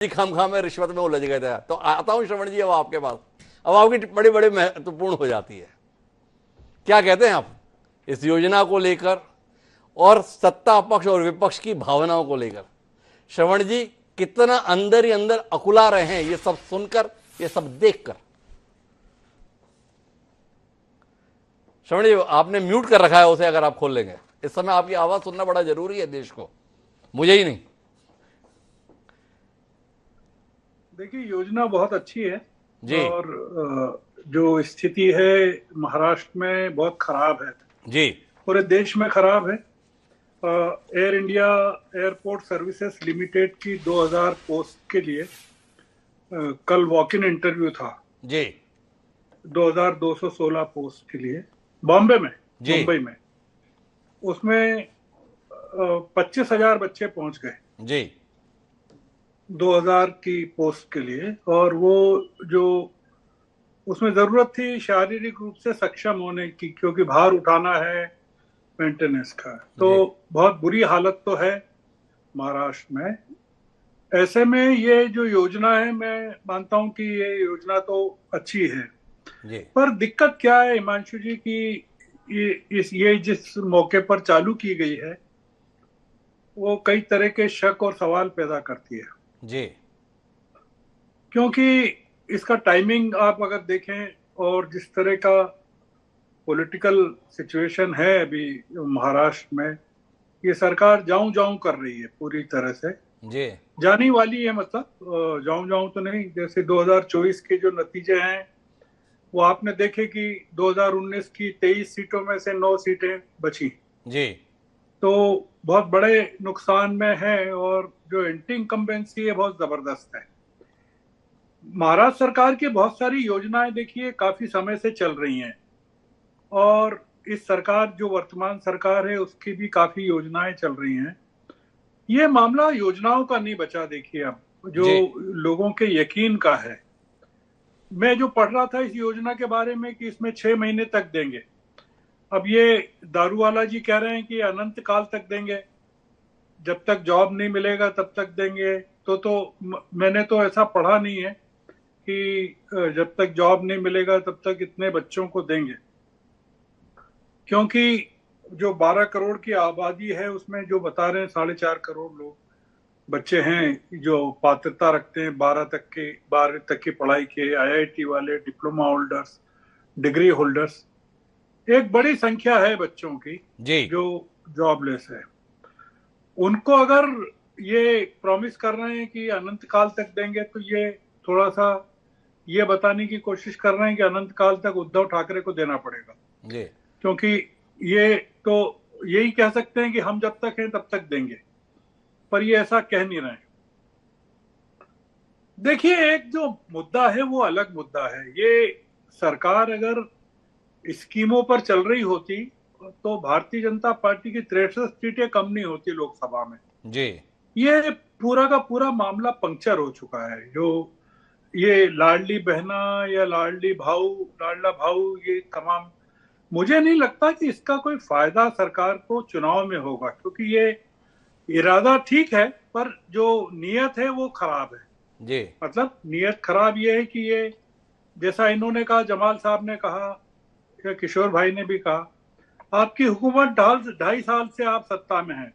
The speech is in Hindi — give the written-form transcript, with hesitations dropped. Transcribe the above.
खामखा में रिश्वत में उलझ गए थे। तो आता हूं श्रवण जी अब आपके पास, अब आपकी बड़ी बड़ी महत्वपूर्ण हो जाती है। क्या कहते हैं आप इस योजना को लेकर और सत्ता पक्ष और विपक्ष की भावनाओं को लेकर? श्रवण जी कितना अंदर ही अंदर अकुला रहे हैं ये सब सुनकर, ये सब देखकर। श्रवण जी आपने म्यूट कर रखा है उसे, अगर आप खोल लेंगे। इस समय आपकी आवाज सुनना बड़ा जरूरी है देश को, मुझे ही नहीं। देखिए, योजना बहुत अच्छी है जी और जो स्थिति है महाराष्ट्र में बहुत खराब है, जी पूरे देश में खराब है। Air India airport services limited की 2000 पोस्ट के लिए कल वॉक इन इंटरव्यू था। जी 2216 पोस्ट के लिए बॉम्बे में, जी मुंबई में। उसमें 25,000 बच्चे पहुंच गए जी 2000 की पोस्ट के लिए। और वो जो उसमें जरूरत थी शारीरिक रूप से सक्षम होने की, क्योंकि भार उठाना है, मेंटेनेंस का। तो जी बहुत बुरी हालत तो है महाराष्ट्र में। ऐसे में ये जो योजना है, मैं मानता हूं कि ये योजना तो अच्छी है, जी पर दिक्कत क्या है हिमांशु जी की ये जिस मौके पर चालू की गई है वो कई तरह के शक और सवाल पैदा करती है। जी क्योंकि इसका टाइमिंग आप अगर देखें और जिस तरह का पॉलिटिकल सिचुएशन है अभी महाराष्ट्र में, ये सरकार जाऊं जाऊं कर रही है पूरी तरह से, जी जानी वाली है। मतलब जाऊं जाऊं तो नहीं। जैसे 2024 के जो नतीजे हैं वो आपने देखे कि 2019 की 23 सीटों में से 9 सीटें बची, जी तो बहुत बड़े नुकसान में है। और जो एंटी इनकम्बेंसी है बहुत जबरदस्त है। महाराष्ट्र सरकार की बहुत सारी योजनाएं देखिए काफी समय से चल रही हैं, और इस सरकार जो वर्तमान सरकार है उसकी भी काफी योजनाएं चल रही हैं। ये मामला योजनाओं का नहीं बचा, देखिए अब जो जी लोगों के यकीन का है। मैं जो पढ़ रहा था इस योजना के बारे में कि इसमें 6 महीने तक देंगे। अब ये दारूवाला जी कह रहे हैं कि अनंत काल तक देंगे, जब तक जॉब नहीं मिलेगा तब तक देंगे। मैंने तो ऐसा पढ़ा नहीं है कि जब तक जॉब नहीं मिलेगा तब तक इतने बच्चों को देंगे, क्योंकि जो 12 करोड़ की आबादी है उसमें जो बता रहे हैं 4.5 करोड़ लोग बच्चे हैं जो पात्रता रखते हैं 12वीं तक की पढ़ाई के, आईआईटी वाले, डिप्लोमा होल्डर्स, डिग्री होल्डर्स। एक बड़ी संख्या है बच्चों की जी जो जॉबलेस है। उनको अगर ये प्रॉमिस कर रहे हैं कि अनंत काल तक देंगे, तो ये थोड़ा सा ये बताने की कोशिश कर रहे हैं कि अनंत काल तक उद्धव ठाकरे को देना पड़ेगा। जी क्योंकि ये तो यही कह सकते हैं कि हम जब तक हैं तब तक देंगे, पर ये ऐसा कह नहीं रहे हैं। देखिए, एक जो मुद्दा है वो अलग मुद्दा है। ये सरकार अगर स्कीमों पर चल रही होती तो भारतीय जनता पार्टी की 63 सीटें कम नहीं होती लोकसभा में। जी ये पूरा का पूरा मामला पंक्चर हो चुका है। जो ये लाडली बहना या लाडली भाऊ, लाडला भाऊ, ये तमाम, मुझे नहीं लगता कि इसका कोई फायदा सरकार को चुनाव में होगा, क्योंकि ये इरादा ठीक है पर जो नीयत है वो खराब है। जी मतलब नीयत खराब ये है कि ये, जैसा इन्होंने कहा, जमाल साहब ने कहा या किशोर भाई ने भी कहा, आपकी हुकूमत 2.5 साल से आप सत्ता में हैं,